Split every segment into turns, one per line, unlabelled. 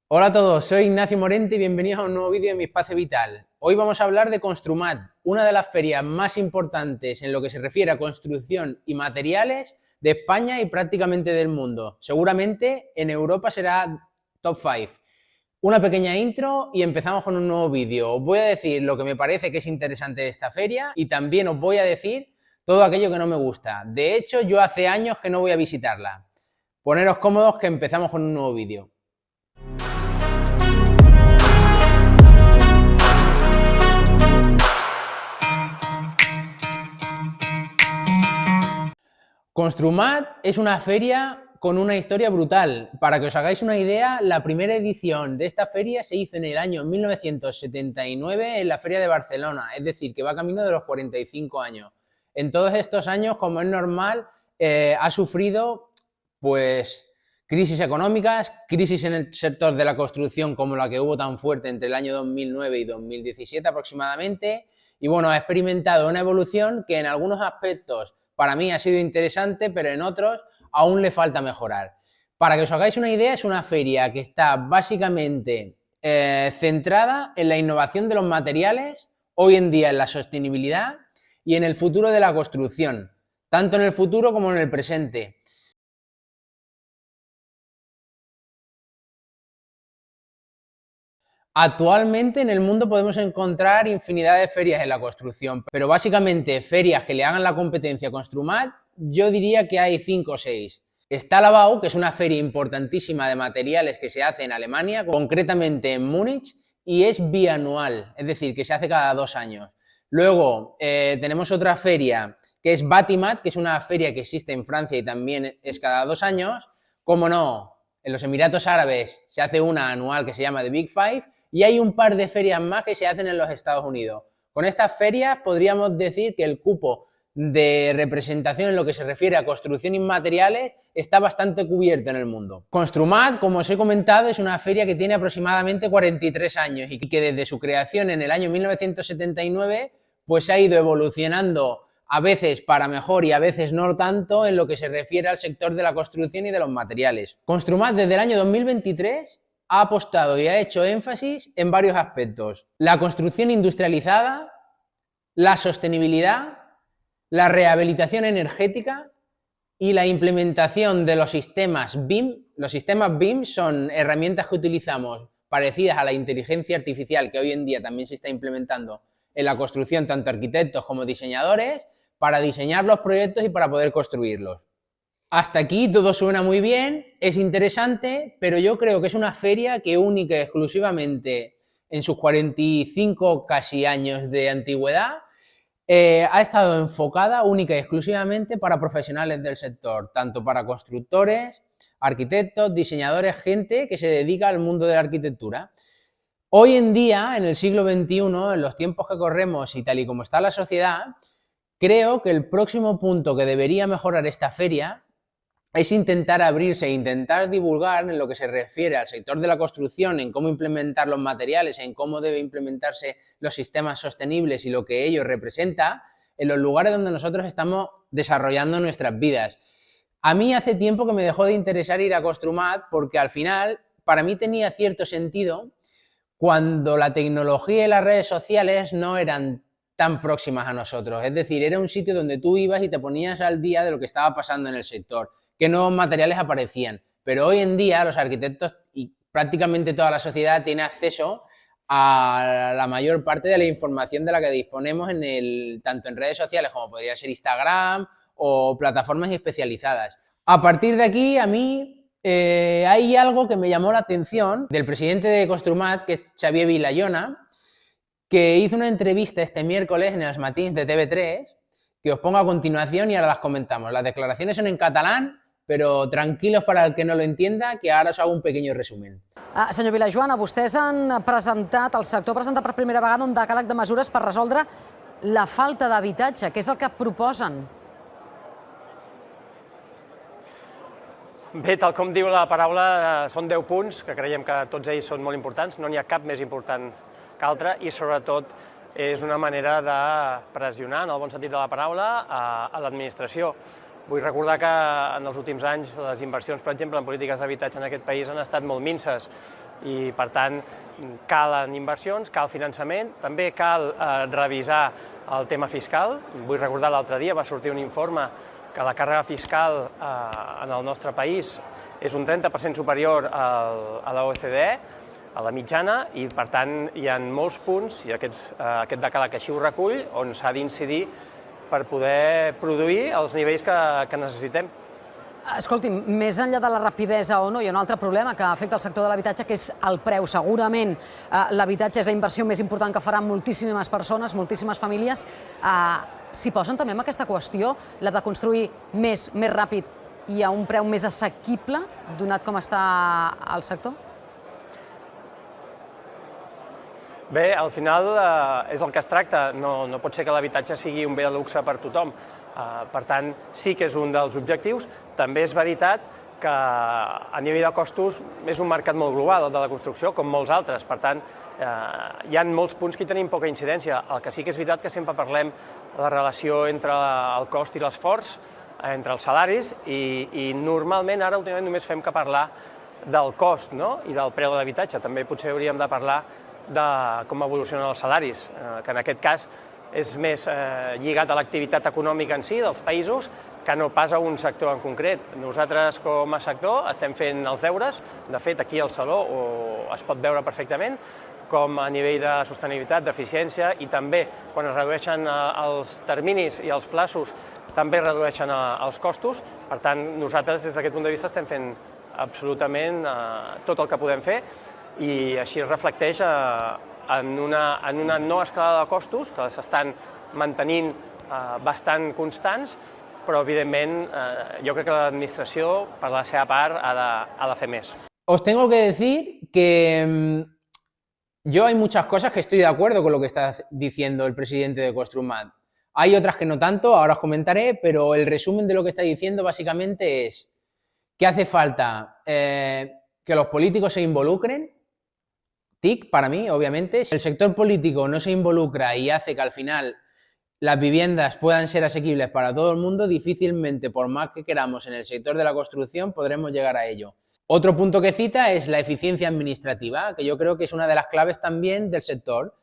Hola a todos, soy Ignacio Morente y bienvenidos a un nuevo vídeo de Mi Espacio Vital. Hoy vamos a hablar de Construmat, una de las ferias más importantes en lo que se refiere a construcción y materiales de España y prácticamente del mundo. Seguramente en Europa será top 5. Una pequeña intro y empezamos con un nuevo vídeo. Os voy a decir lo que me parece que es interesante de esta feria y también os voy a decir todo aquello que no me gusta. De hecho, yo hace años que no voy a visitarla. Poneros cómodos que empezamos con un nuevo vídeo. Construmat es una feria con una historia brutal. Para que os hagáis una idea, la primera edición de esta feria se hizo en el año 1979 en la Feria de Barcelona, es decir, que va camino de los 45 años. En todos estos años, como es normal, ha sufrido pues crisis económicas, crisis en el sector de la construcción como la que hubo tan fuerte entre el año 2009 y 2017 aproximadamente, y bueno, ha experimentado una evolución que en algunos aspectos para mí ha sido interesante, pero en otros aún le falta mejorar. Para que os hagáis una idea, es una feria que está básicamente centrada en la innovación de los materiales, hoy en día en la sostenibilidad y en el futuro de la construcción, tanto en el futuro como en el presente. Actualmente en el mundo podemos encontrar infinidad de ferias en la construcción, pero básicamente ferias que le hagan la competencia a Construmat, yo diría que hay 5 o 6. Está la BAU, que es una feria importantísima de materiales que se hace en Alemania, concretamente en Múnich, y es bianual, es decir, que se hace cada 2 años. Luego tenemos otra feria que es Batimat, que es una feria que existe en Francia y también es cada 2 años. Como no, en los Emiratos Árabes se hace una anual que se llama The Big Five, y hay un par de ferias más que se hacen en los Estados Unidos. Con estas ferias podríamos decir que el cupo de representación en lo que se refiere a construcción y materiales está bastante cubierto en el mundo. Construmat, como os he comentado, es una feria que tiene aproximadamente 43 años y que desde su creación en el año 1979 pues ha ido evolucionando a veces para mejor y a veces no tanto en lo que se refiere al sector de la construcción y de los materiales. Construmat desde el año 2023 ha apostado y ha hecho énfasis en varios aspectos: la construcción industrializada, la sostenibilidad, la rehabilitación energética y la implementación de los sistemas BIM. Los sistemas BIM son herramientas que utilizamos parecidas a la inteligencia artificial que hoy en día también se está implementando en la construcción, tanto arquitectos como diseñadores, para diseñar los proyectos y para poder construirlos. Hasta aquí todo suena muy bien, es interesante, pero yo creo que es una feria que única y exclusivamente en sus 45 casi años de antigüedad ha estado enfocada única y exclusivamente para profesionales del sector, tanto para constructores, arquitectos, diseñadores, gente que se dedica al mundo de la arquitectura. Hoy en día, en el siglo XXI, en los tiempos que corremos y tal y como está la sociedad, creo que el próximo punto que debería mejorar esta feria es intentar abrirse e intentar divulgar en lo que se refiere al sector de la construcción, en cómo implementar los materiales, en cómo deben implementarse los sistemas sostenibles y lo que ello representa en los lugares donde nosotros estamos desarrollando nuestras vidas. A mí hace tiempo que me dejó de interesar ir a Construmat porque al final para mí tenía cierto sentido cuando la tecnología y las redes sociales no eran tan próximas a nosotros. Es decir, era un sitio donde tú ibas y te ponías al día de lo que estaba pasando en el sector, qué nuevos materiales aparecían. Pero hoy en día los arquitectos y prácticamente toda la sociedad tiene acceso a la mayor parte de la información de la que disponemos tanto en redes sociales como podría ser Instagram o plataformas especializadas. A partir de aquí, a mí hay algo que me llamó la atención del presidente de Construmat, que es Xavier Vilallona, que hizo una entrevista este miércoles en els matins de TV3, que os pongo a continuación y ahora las comentamos. Las declaraciones son en catalán, pero tranquilos para el que no lo entienda, que ahora os hago un pequeño resumen.
Senyor Vilajoana, vostès han presentat, el sector ha presentat per primera vegada un decàleg de mesures per resoldre la falta d'habitatge. Què és el que proposen?
Bé, tal com diu la paraula, són 10 punts, que creiem que tots ells són molt importants, no n'hi ha cap més important que altre, i sobretot és una manera de pressionar, en el bon sentit de la paraula, a l'administració. Vull recordar que en els últims anys les inversions, per exemple, en polítiques d'habitatge en aquest país han estat molt minses. i, per tant, calen inversions, cal finançament, també cal revisar el tema fiscal. Vull recordar l'altre dia va sortir un informe que la càrrega fiscal en el nostre país és un 30% superior a l'OCDE, a la mitjana, i per tant hi ha molts punts, i aquest decàleg així ho recull, on s'ha d'incidir per poder produir els nivells que necessitem.
Escolti'm, més enllà de la rapidesa o no, hi ha un altre problema que afecta el sector de l'habitatge, que és el preu. Segurament l'habitatge és la inversió més important que faran moltíssimes persones, moltíssimes famílies. S'hi posen també amb aquesta qüestió, la de construir més ràpid i a un preu més assequible, donat com està el sector?
Bé, al final és el que es tracta. No pot ser que l'habitatge sigui un bé de luxe per tothom. Per tant, sí que és un dels objectius. També és veritat que a nivell de costos és un mercat molt global, el de la construcció, com molts altres. Per tant, hi ha molts punts que hi tenim poca incidència. El que sí que és veritat que sempre parlem de la relació entre el cost i l'esforç, entre els salaris, i normalment ara últimament només fem que parlar del cost i del preu de l'habitatge. També potser hauríem de parlar de com evolucionen els salaris, que en aquest cas és més lligat a l'activitat econòmica en si dels països que no pas a un sector en concret. Nosaltres, com a sector, estem fent els deures. De fet, aquí al Saló es pot veure perfectament com a nivell de sostenibilitat, d'eficiència, i també quan es redueixen els terminis i els plaços també redueixen els costos. Per tant, nosaltres des d'aquest punt de vista estem fent absolutament tot el que podem fer, i així es reflecteix en una no escalada de costos que s'estan mantenint bastant constants, però evidentment jo crec que l'administració, per la seva part, ha de fer més.
Os tengo que decir que yo hay muchas cosas que estoy de acuerdo con lo que está diciendo el presidente de Construmat. Hay otras que no tanto, ahora os comentaré, pero el resumen de lo que está diciendo básicamente es que hace falta que los políticos se involucren. TIC, para mí, obviamente. Si el sector político no se involucra y hace que al final las viviendas puedan ser asequibles para todo el mundo, difícilmente, por más que queramos en el sector de la construcción, podremos llegar a ello. Otro punto que cita es la eficiencia administrativa, que yo creo que es una de las claves también del sector.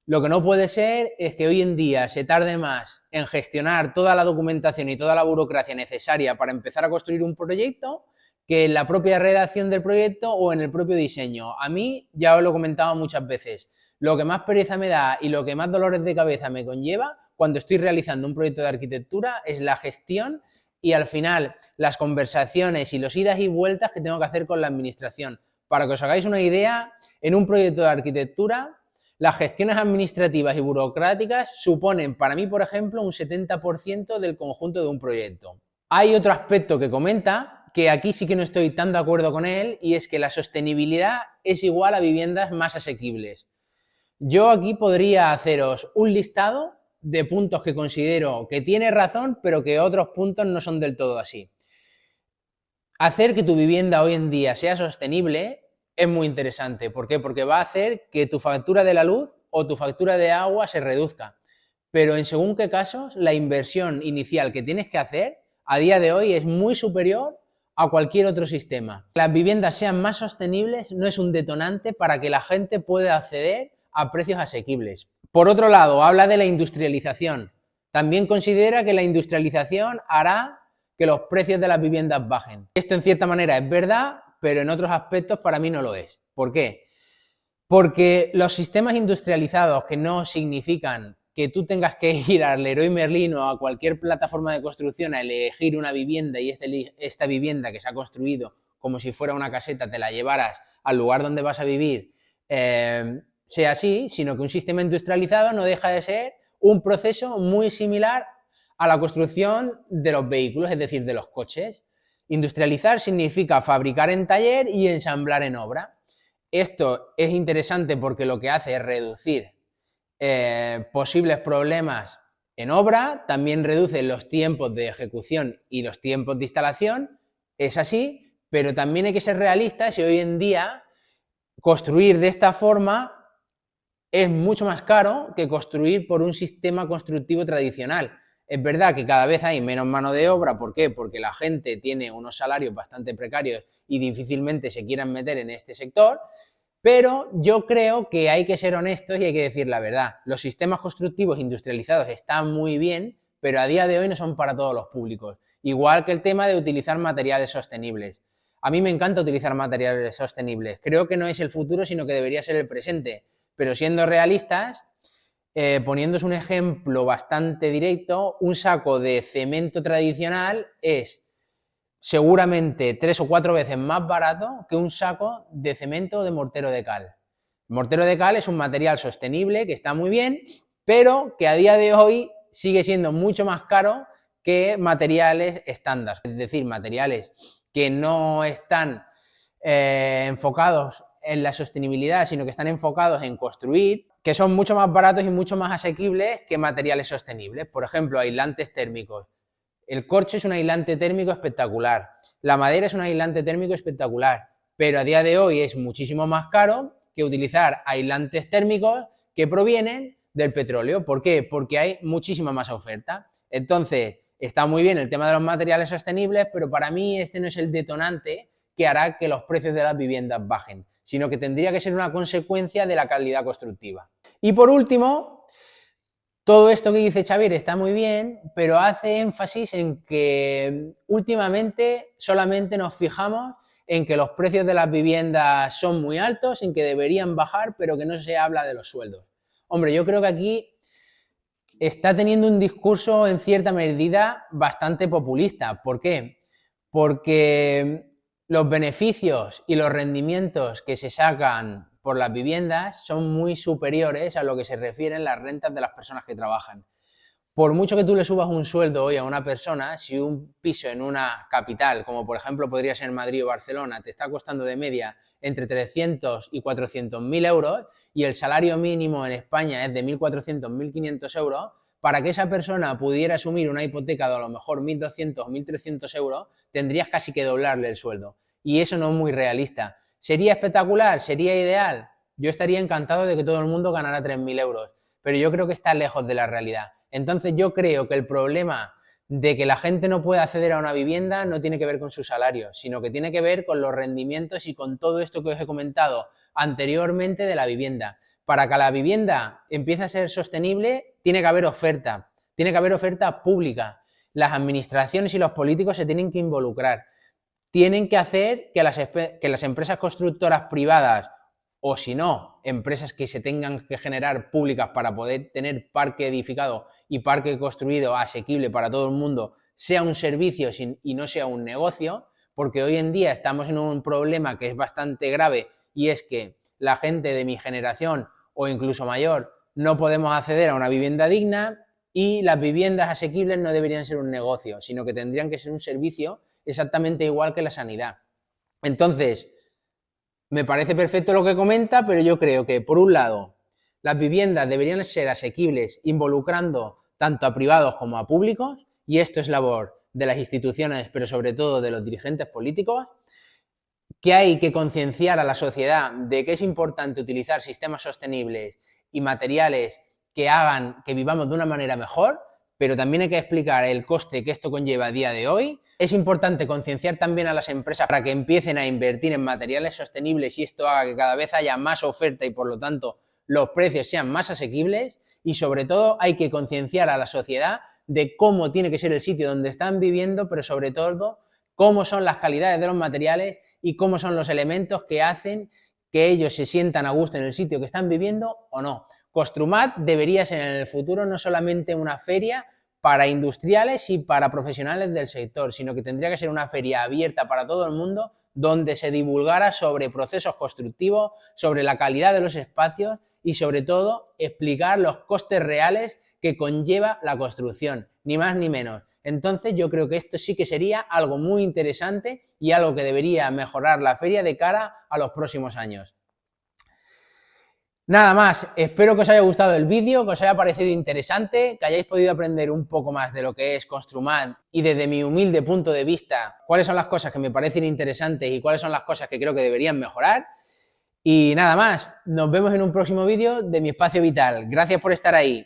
Lo que no puede ser es que hoy en día se tarde más en gestionar toda la documentación y toda la burocracia necesaria para empezar a construir un proyecto que en la propia redacción del proyecto o en el propio diseño. A mí, ya os lo he comentado muchas veces, lo que más pereza me da y lo que más dolores de cabeza me conlleva cuando estoy realizando un proyecto de arquitectura es la gestión y al final las conversaciones y los idas y vueltas que tengo que hacer con la administración. Para que os hagáis una idea, en un proyecto de arquitectura, las gestiones administrativas y burocráticas suponen para mí, por ejemplo, un 70% del conjunto de un proyecto. Hay otro aspecto que comenta, que aquí sí que no estoy tan de acuerdo con él, y es que la sostenibilidad es igual a viviendas más asequibles. Yo aquí podría haceros un listado de puntos que considero que tiene razón, pero que otros puntos no son del todo así. Hacer que tu vivienda hoy en día sea sostenible es muy interesante. ¿Por qué? Porque va a hacer que tu factura de la luz o tu factura de agua se reduzca. Pero en según qué casos, la inversión inicial que tienes que hacer a día de hoy es muy superior a cualquier otro sistema. Que las viviendas sean más sostenibles no es un detonante para que la gente pueda acceder a precios asequibles. Por otro lado, habla de la industrialización. También considera que la industrialización hará que los precios de las viviendas bajen. Esto en cierta manera es verdad, pero en otros aspectos para mí no lo es. ¿Por qué? Porque los sistemas industrializados, que no significan que tú tengas que ir al Leroy Merlin o a cualquier plataforma de construcción a elegir una vivienda y esta vivienda que se ha construido como si fuera una caseta te la llevaras al lugar donde vas a vivir, sea así, sino que un sistema industrializado no deja de ser un proceso muy similar a la construcción de los vehículos, es decir, de los coches. Industrializar significa fabricar en taller y ensamblar en obra. Esto es interesante porque lo que hace es reducir posibles problemas en obra, también reduce los tiempos de ejecución y los tiempos de instalación, es así, pero también hay que ser realistas y hoy en día construir de esta forma es mucho más caro que construir por un sistema constructivo tradicional. Es verdad que cada vez hay menos mano de obra, ¿por qué? Porque la gente tiene unos salarios bastante precarios y difícilmente se quieran meter en este sector, Pero yo creo que hay que ser honestos y hay que decir la verdad. Los sistemas constructivos industrializados están muy bien, pero a día de hoy no son para todos los públicos. Igual que el tema de utilizar materiales sostenibles. A mí me encanta utilizar materiales sostenibles. Creo que no es el futuro, sino que debería ser el presente. Pero siendo realistas, poniéndose un ejemplo bastante directo, un saco de cemento tradicional es seguramente 3 o 4 veces más barato que un saco de cemento o de mortero de cal. El mortero de cal es un material sostenible que está muy bien, pero que a día de hoy sigue siendo mucho más caro que materiales estándar, es decir, materiales que no están enfocados en la sostenibilidad, sino que están enfocados en construir, que son mucho más baratos y mucho más asequibles que materiales sostenibles. Por ejemplo, aislantes térmicos. El corcho es un aislante térmico espectacular, la madera es un aislante térmico espectacular, pero a día de hoy es muchísimo más caro que utilizar aislantes térmicos que provienen del petróleo. ¿Por qué? Porque hay muchísima más oferta. Entonces, está muy bien el tema de los materiales sostenibles, pero para mí este no es el detonante que hará que los precios de las viviendas bajen, sino que tendría que ser una consecuencia de la calidad constructiva. Y por último, todo esto que dice Xavier está muy bien, pero hace énfasis en que últimamente solamente nos fijamos en que los precios de las viviendas son muy altos, en que deberían bajar, pero que no se habla de los sueldos. Hombre, yo creo que aquí está teniendo un discurso en cierta medida bastante populista. ¿Por qué? Porque los beneficios y los rendimientos que se sacan por las viviendas son muy superiores a lo que se refieren las rentas de las personas que trabajan. Por mucho que tú le subas un sueldo hoy a una persona, si un piso en una capital, como por ejemplo podría ser Madrid o Barcelona, te está costando de media entre 300 y 400.000 euros y el salario mínimo en España es de 1.400, 1.500 euros, para que esa persona pudiera asumir una hipoteca de a lo mejor 1.200 o 1.300 euros, tendrías casi que doblarle el sueldo. Y eso no es muy realista. ¿Sería espectacular? ¿Sería ideal? Yo estaría encantado de que todo el mundo ganara 3.000 euros, pero yo creo que está lejos de la realidad. Entonces yo creo que el problema de que la gente no pueda acceder a una vivienda no tiene que ver con su salario, sino que tiene que ver con los rendimientos y con todo esto que os he comentado anteriormente de la vivienda. Para que la vivienda empiece a ser sostenible, tiene que haber oferta pública. Las administraciones y los políticos se tienen que involucrar. Tienen que hacer que las empresas constructoras privadas, o si no, empresas que se tengan que generar públicas para poder tener parque edificado y parque construido asequible para todo el mundo, sea un servicio y no sea un negocio, porque hoy en día estamos en un problema que es bastante grave y es que la gente de mi generación o incluso mayor no podemos acceder a una vivienda digna y las viviendas asequibles no deberían ser un negocio, sino que tendrían que ser un servicio exactamente igual que la sanidad. Entonces, me parece perfecto lo que comenta, pero yo creo que, por un lado, las viviendas deberían ser asequibles involucrando tanto a privados como a públicos, y esto es labor de las instituciones, pero sobre todo de los dirigentes políticos, que hay que concienciar a la sociedad de que es importante utilizar sistemas sostenibles y materiales que hagan que vivamos de una manera mejor, pero también hay que explicar el coste que esto conlleva a día de hoy. Es importante concienciar también a las empresas para que empiecen a invertir en materiales sostenibles y esto haga que cada vez haya más oferta y por lo tanto los precios sean más asequibles, y sobre todo hay que concienciar a la sociedad de cómo tiene que ser el sitio donde están viviendo, pero sobre todo cómo son las calidades de los materiales y cómo son los elementos que hacen que ellos se sientan a gusto en el sitio que están viviendo o no. Construmat debería ser en el futuro no solamente una feria para industriales y para profesionales del sector, sino que tendría que ser una feria abierta para todo el mundo donde se divulgara sobre procesos constructivos, sobre la calidad de los espacios y sobre todo explicar los costes reales que conlleva la construcción, ni más ni menos. Entonces yo creo que esto sí que sería algo muy interesante y algo que debería mejorar la feria de cara a los próximos años. Nada más, espero que os haya gustado el vídeo, que os haya parecido interesante, que hayáis podido aprender un poco más de lo que es Construmat y desde mi humilde punto de vista cuáles son las cosas que me parecen interesantes y cuáles son las cosas que creo que deberían mejorar. Y nada más, nos vemos en un próximo vídeo de Mi Espacio Vital. Gracias por estar ahí.